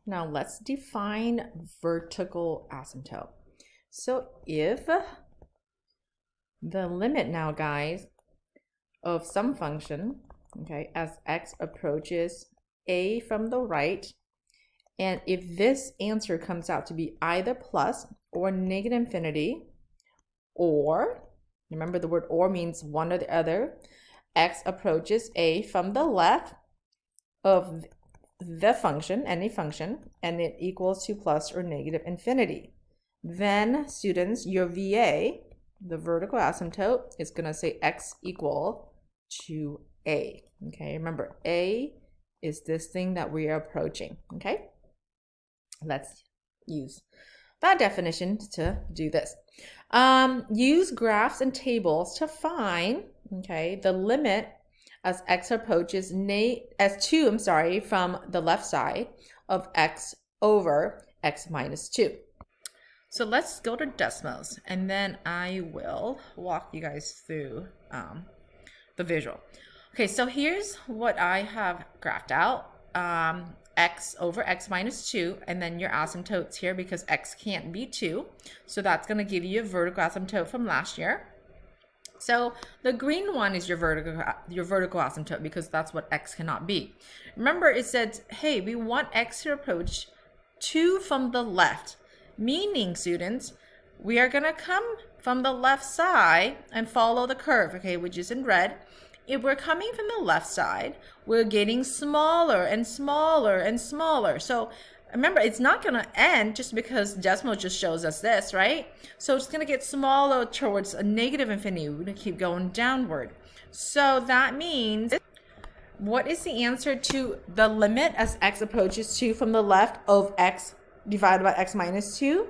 Now let's define vertical asymptote. So if the limit now, guys, of some function, okay, as x approaches a from the right, and if this answer comes out to be either plus or negative infinity, or, remember the word or means one or the other, x approaches a from the left of the function, any function, and it equals to plus or negative infinity, then students, your VA, the vertical asymptote, is going to say x equal to a. Okay, remember a is this thing that we are approaching. Okay, let's use that definition to do this. Use graphs and tables to find, okay, the limit as x approaches from the left side of x over x minus 2. So let's go to decimals, and then I will walk you guys through the visual. Okay, so here's what I have graphed out. X over x minus 2, and then your asymptotes here because x can't be 2. So that's going to give you a vertical asymptote from last year. So the green one is your vertical asymptote because that's what x cannot be. Remember, it said, hey, we want x to approach 2 from the left, meaning, students, we are going to come from the left side and follow the curve, okay, which is in red. If we're coming from the left side, we're getting smaller and smaller and smaller. So remember, it's not going to end just because decimal just shows us this, right? So it's going to get smaller towards a negative infinity. We're going to keep going downward. So that means, what is the answer to the limit as x approaches 2 from the left of x divided by x minus 2?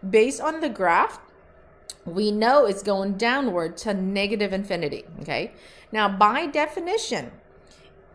Based on the graph, we know it's going downward to negative infinity, okay? Now, by definition,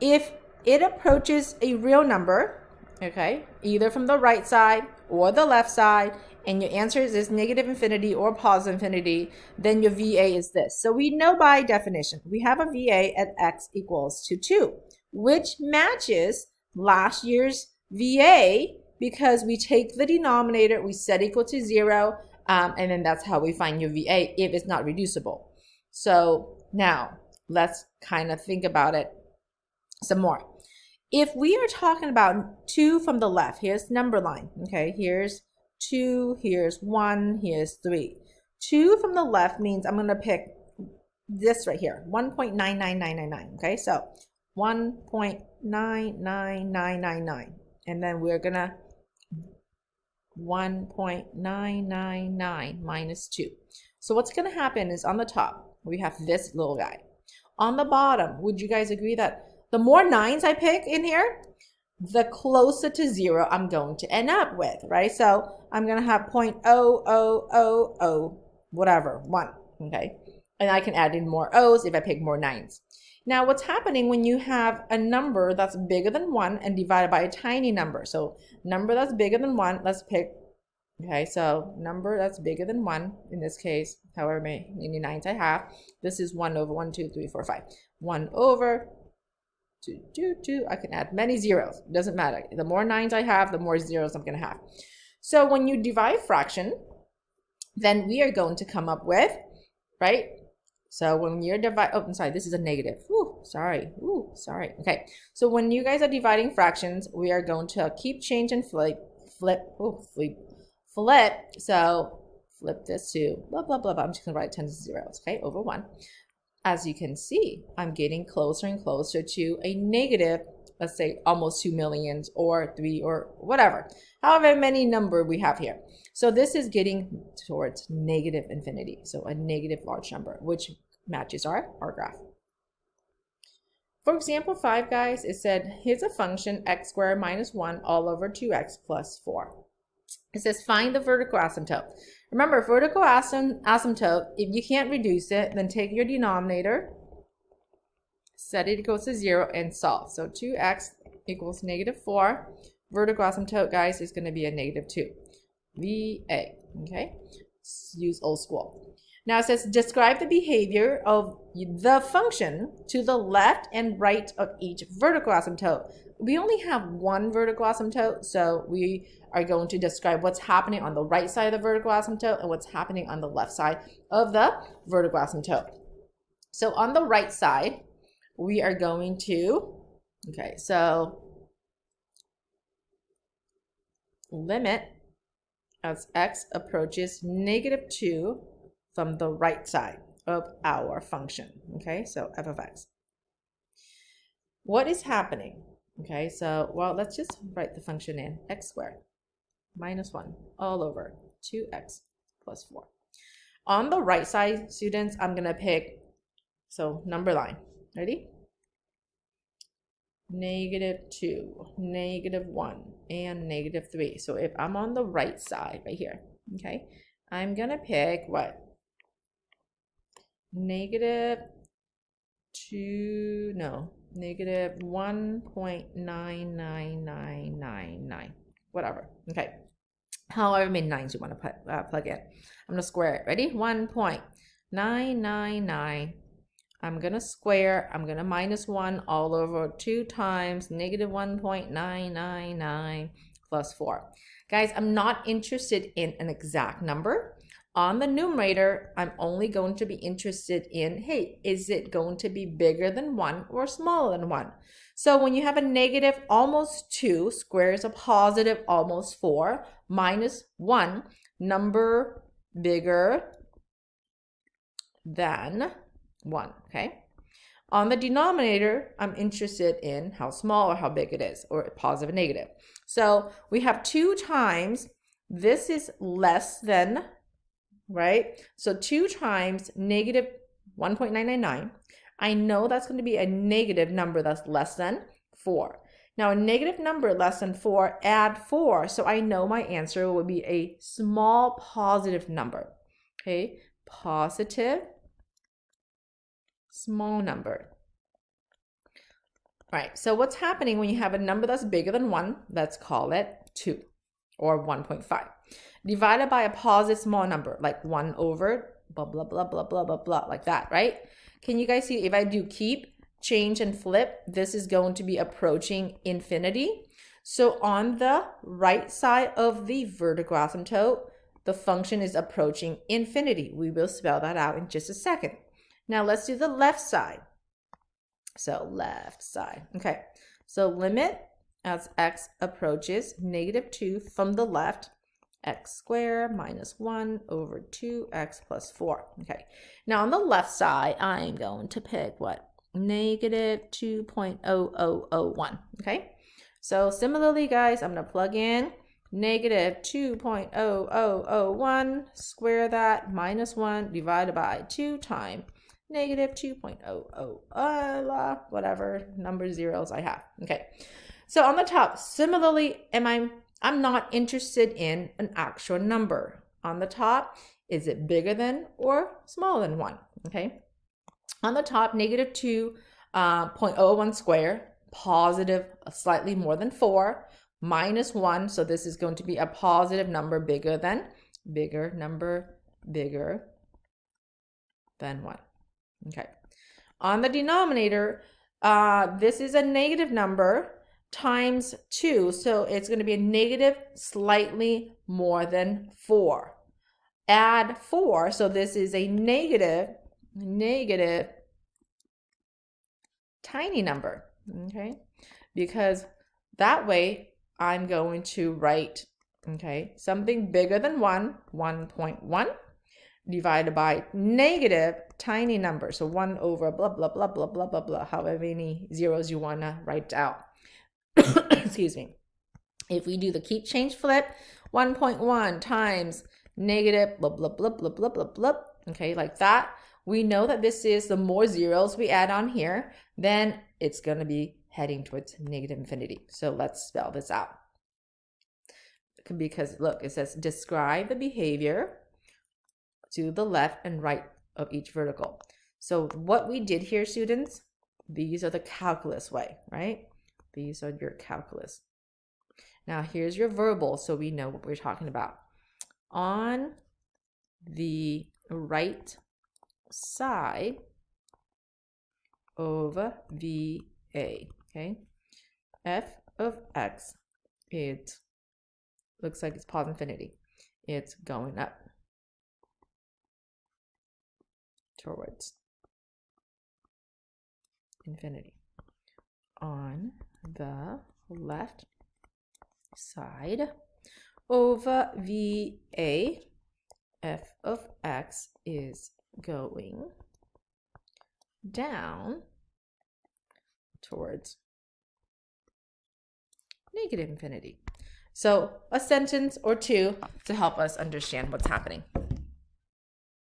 if it approaches a real number, okay, either from the right side or the left side, and your answer is negative infinity or positive infinity, then your VA is this. So we know by definition, we have a VA at x equals to 2, which matches last year's VA because we take the denominator, we set equal to 0, and then that's how we find your VA if it's not reducible. So now let's kind of think about it some more. If we are talking about 2 from the left, here's number line, okay, here's 2, here's 1, here's 3. 2 from the left means I'm going to pick this right here, 1.99999, okay, so 1.99999, and then we're going to 1.999 minus 2. So what's going to happen is on the top, we have this little guy. On the bottom, would you guys agree that the more 9s I pick in here, the closer to 0 I'm going to end up with, right? So I'm going to have 0.0000 whatever, 1, okay? And I can add in more O's if I pick more 9s. Now, what's happening when you have a number that's bigger than 1 and divided by a tiny number? So number that's bigger than 1, let's pick, okay, so number that's bigger than 1, in this case, however many 9s I have, this is 1 over 1, 2, 3, 4, 5. 1 over 2, 2, 2, I can add many zeros, it doesn't matter. The more 9s I have, the more zeros I'm going to have. So when you divide fraction, then we are going to come up with, right? So when you're dividing, oh, I'm sorry, this is a negative. Sorry. Okay, so when you guys are dividing fractions, we are going to keep change and flip. So flip this to blah, blah, blah, blah. I'm just going to write 10 zeros, okay, over 1. As you can see, I'm getting closer and closer to a negative, let's say almost 2 millions or 3 or whatever, however many number we have here. So this is getting towards negative infinity, so a negative large number, which matches our graph. For example 5, guys, it said, here's a function x squared minus 1 all over 2x plus 4. It says, find the vertical asymptote. Remember, vertical asymptote, if you can't reduce it, then take your denominator, set it equals to 0, and solve. So 2x equals negative 4. Vertical asymptote, guys, is going to be a negative 2. VA, okay? Use old school. Now it says describe the behavior of the function to the left and right of each vertical asymptote. We only have one vertical asymptote, so we are going to describe what's happening on the right side of the vertical asymptote and what's happening on the left side of the vertical asymptote. So on the right side, we are going to, okay, so limit as x approaches -2 from the right side of our function, okay? So f of x. What is happening? Okay, so, well, let's just write the function in. X squared minus 1 all over 2x plus 4. On the right side, students, I'm going to pick, so number line. Ready? -2, -1, and -3. So if I'm on the right side right here, okay, I'm going to pick what? -1.99999, whatever. Okay, however many nines you want to plug in. I'm going to square it. Ready? 1.999. I'm going to square. I'm going to minus 1 all over 2 times -1.999 plus 4. Guys, I'm not interested in an exact number. On the numerator, I'm only going to be interested in, hey, is it going to be bigger than 1 or smaller than 1? So when you have a negative almost 2, square is a positive almost 4, minus 1, number bigger than 1, okay? On the denominator, I'm interested in how small or how big it is, or positive and negative. So we have 2 times, this is less than, right? So 2 times -1.999. I know that's going to be a negative number that's less than 4. Now a negative number less than 4, add 4. So I know my answer will be a small positive number. Okay, positive small number. All right, so what's happening when you have a number that's bigger than 1? Let's call it 2 or 1.5. Divided by a positive small number, like 1 over blah, blah, blah, blah, blah, blah, blah, like that, right? Can you guys see if I do keep, change, and flip, this is going to be approaching infinity. So on the right side of the vertical asymptote, the function is approaching infinity. We will spell that out in just a second. Now let's do the left side. So left side, okay. So limit as x approaches -2 from the left, x squared minus 1 over 2x plus 4. Okay, now on the left side, I'm going to pick what? -2.0001. Okay, so similarly, guys, I'm going to plug in -2.0001, square that, minus 1 divided by 2 times -2.00, whatever number zeros I have. Okay, so on the top, similarly, I'm not interested in an actual number. On the top, is it bigger than or smaller than 1? Okay. On the top, -2.01 squared, positive slightly more than 4, minus 1. So this is going to be a positive number bigger than 1. Okay. On the denominator, this is a negative number times 2, so it's going to be a negative slightly more than 4. Add 4, so this is a negative tiny number, okay? Because that way I'm going to write, okay, something bigger than 1, 1.1, divided by negative tiny number, so 1 over blah, blah, blah, blah, blah, blah, blah, however many zeros you want to write out. Excuse me. If we do the keep, change, flip, 1.1 times negative blah, blah, blah, blah, blah, blah, blah, okay, like that. We know that this is, the more zeros we add on here, then it's going to be heading towards negative infinity. So let's spell this out. Because look, it says describe the behavior to the left and right of each vertical. So what we did here, students, these are the calculus way, right? These are your calculus. Now here's your verbal, so we know what we're talking about. On the right psi over VA, okay? F of X, it looks like it's positive infinity. It's going up towards infinity. On the left side over VA, F of X is going down towards negative infinity. So a sentence or two to help us understand what's happening.